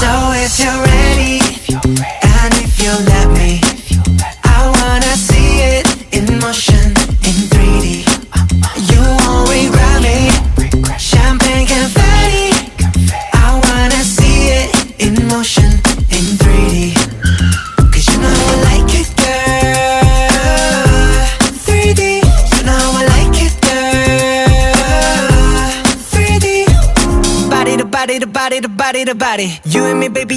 So if you're ready, and if you let me, I wanna see it in motion, in 3D. You won't regret me. Champagne confetti, I wanna see it in motion, in 3D. Cause you know I like it, girl. 3D, you know I like it, girl. 3D. Body to body to body to body to body. You and me, baby.